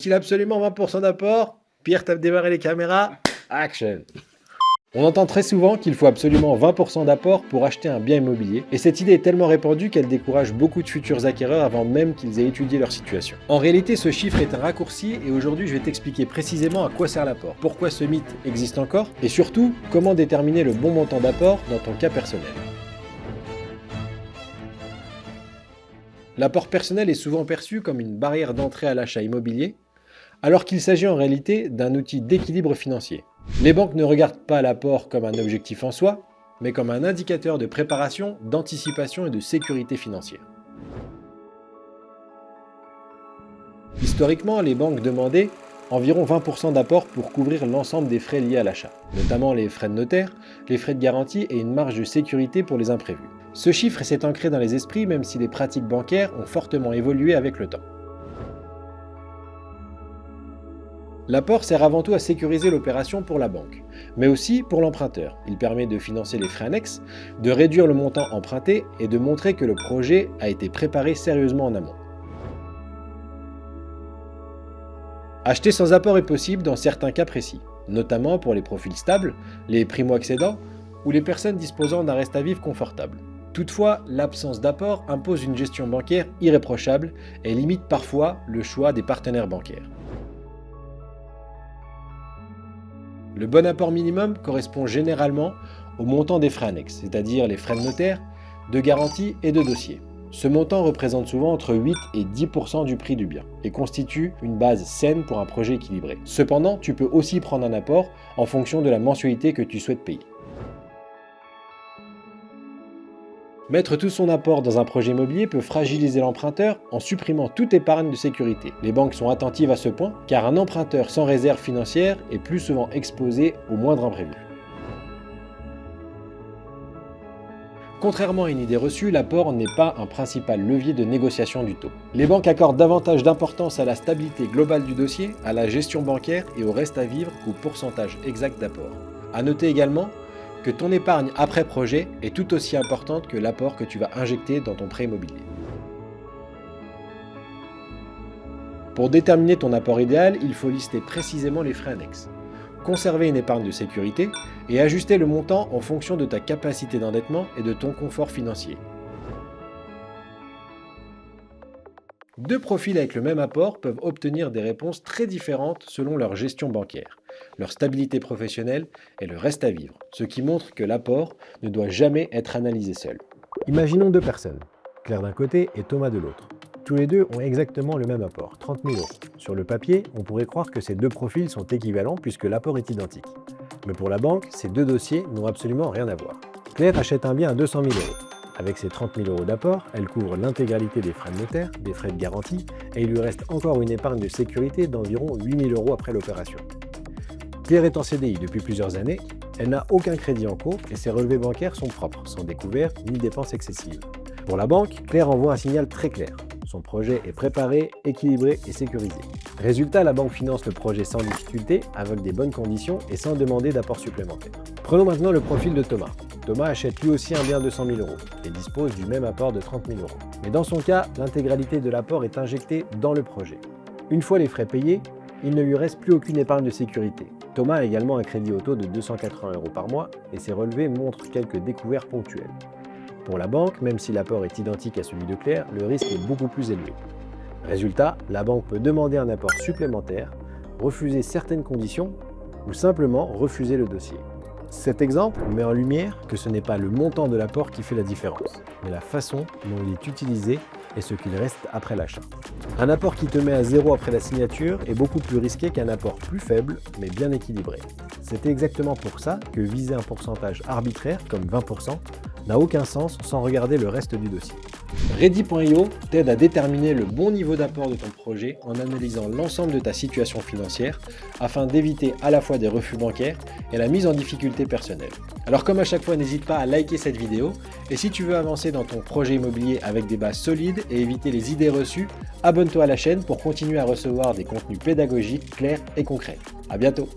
Qu'il a absolument 20% d'apport. Pierre, t'as démarré les caméras. Action. On entend très souvent qu'il faut absolument 20% d'apport pour acheter un bien immobilier, et cette idée est tellement répandue qu'elle décourage beaucoup de futurs acquéreurs avant même qu'ils aient étudié leur situation. En réalité, ce chiffre est un raccourci, et aujourd'hui je vais t'expliquer précisément à quoi sert l'apport, pourquoi ce mythe existe encore, et surtout, comment déterminer le bon montant d'apport dans ton cas personnel. L'apport personnel est souvent perçu comme une barrière d'entrée à l'achat immobilier, alors qu'il s'agit en réalité d'un outil d'équilibre financier. Les banques ne regardent pas l'apport comme un objectif en soi, mais comme un indicateur de préparation, d'anticipation et de sécurité financière. Historiquement, les banques demandaient environ 20% d'apport pour couvrir l'ensemble des frais liés à l'achat, notamment les frais de notaire, les frais de garantie et une marge de sécurité pour les imprévus. Ce chiffre s'est ancré dans les esprits même si les pratiques bancaires ont fortement évolué avec le temps. L'apport sert avant tout à sécuriser l'opération pour la banque, mais aussi pour l'emprunteur. Il permet de financer les frais annexes, de réduire le montant emprunté et de montrer que le projet a été préparé sérieusement en amont. Acheter sans apport est possible dans certains cas précis, notamment pour les profils stables, les primo-accédants ou les personnes disposant d'un reste à vivre confortable. Toutefois, l'absence d'apport impose une gestion bancaire irréprochable et limite parfois le choix des partenaires bancaires. Le bon apport minimum correspond généralement au montant des frais annexes, c'est-à-dire les frais de notaire, de garantie et de dossier. Ce montant représente souvent entre 8 et 10% du prix du bien et constitue une base saine pour un projet équilibré. Cependant, tu peux aussi prendre un apport en fonction de la mensualité que tu souhaites payer. Mettre tout son apport dans un projet immobilier peut fragiliser l'emprunteur en supprimant toute épargne de sécurité. Les banques sont attentives à ce point, car un emprunteur sans réserve financière est plus souvent exposé au moindre imprévu. Contrairement à une idée reçue, l'apport n'est pas un principal levier de négociation du taux. Les banques accordent davantage d'importance à la stabilité globale du dossier, à la gestion bancaire et au reste à vivre qu'au pourcentage exact d'apport. À noter également que ton épargne après projet est tout aussi importante que l'apport que tu vas injecter dans ton prêt immobilier. Pour déterminer ton apport idéal, il faut lister précisément les frais annexes, conserver une épargne de sécurité et ajuster le montant en fonction de ta capacité d'endettement et de ton confort financier. Deux profils avec le même apport peuvent obtenir des réponses très différentes selon leur gestion bancaire, leur stabilité professionnelle et le reste à vivre, ce qui montre que l'apport ne doit jamais être analysé seul. Imaginons deux personnes, Claire d'un côté et Thomas de l'autre. Tous les deux ont exactement le même apport, 30 000 €. Sur le papier, on pourrait croire que ces deux profils sont équivalents puisque l'apport est identique. Mais pour la banque, ces deux dossiers n'ont absolument rien à voir. Claire achète un bien à 200 000 €. Avec ses 30 000 € d'apport, elle couvre l'intégralité des frais de notaire, des frais de garantie et il lui reste encore une épargne de sécurité d'environ 8 000 € après l'opération. Claire est en CDI depuis plusieurs années, elle n'a aucun crédit en cours et ses relevés bancaires sont propres, sans découvert ni dépenses excessives. Pour la banque, Claire envoie un signal très clair. Son projet est préparé, équilibré et sécurisé. Résultat, la banque finance le projet sans difficulté, avec des bonnes conditions et sans demander d'apport supplémentaire. Prenons maintenant le profil de Thomas. Thomas achète lui aussi un bien de 200 000 € et dispose du même apport de 30 000 €. Mais dans son cas, l'intégralité de l'apport est injectée dans le projet. Une fois les frais payés, il ne lui reste plus aucune épargne de sécurité. Thomas a également un crédit auto de 280 € par mois et ses relevés montrent quelques découvertes ponctuelles. Pour la banque, même si l'apport est identique à celui de Claire, le risque est beaucoup plus élevé. Résultat, la banque peut demander un apport supplémentaire, refuser certaines conditions ou simplement refuser le dossier. Cet exemple met en lumière que ce n'est pas le montant de l'apport qui fait la différence, mais la façon dont il est utilisé et ce qu'il reste après l'achat. Un apport qui te met à zéro après la signature est beaucoup plus risqué qu'un apport plus faible mais bien équilibré. C'est exactement pour ça que viser un pourcentage arbitraire comme 20% n'a aucun sens sans regarder le reste du dossier. Ready.io t'aide à déterminer le bon niveau d'apport de ton projet en analysant l'ensemble de ta situation financière afin d'éviter à la fois des refus bancaires et la mise en difficulté personnelle. Alors comme à chaque fois, n'hésite pas à liker cette vidéo et si tu veux avancer dans ton projet immobilier avec des bases solides et éviter les idées reçues, abonne-toi à la chaîne pour continuer à recevoir des contenus pédagogiques, clairs et concrets. À bientôt!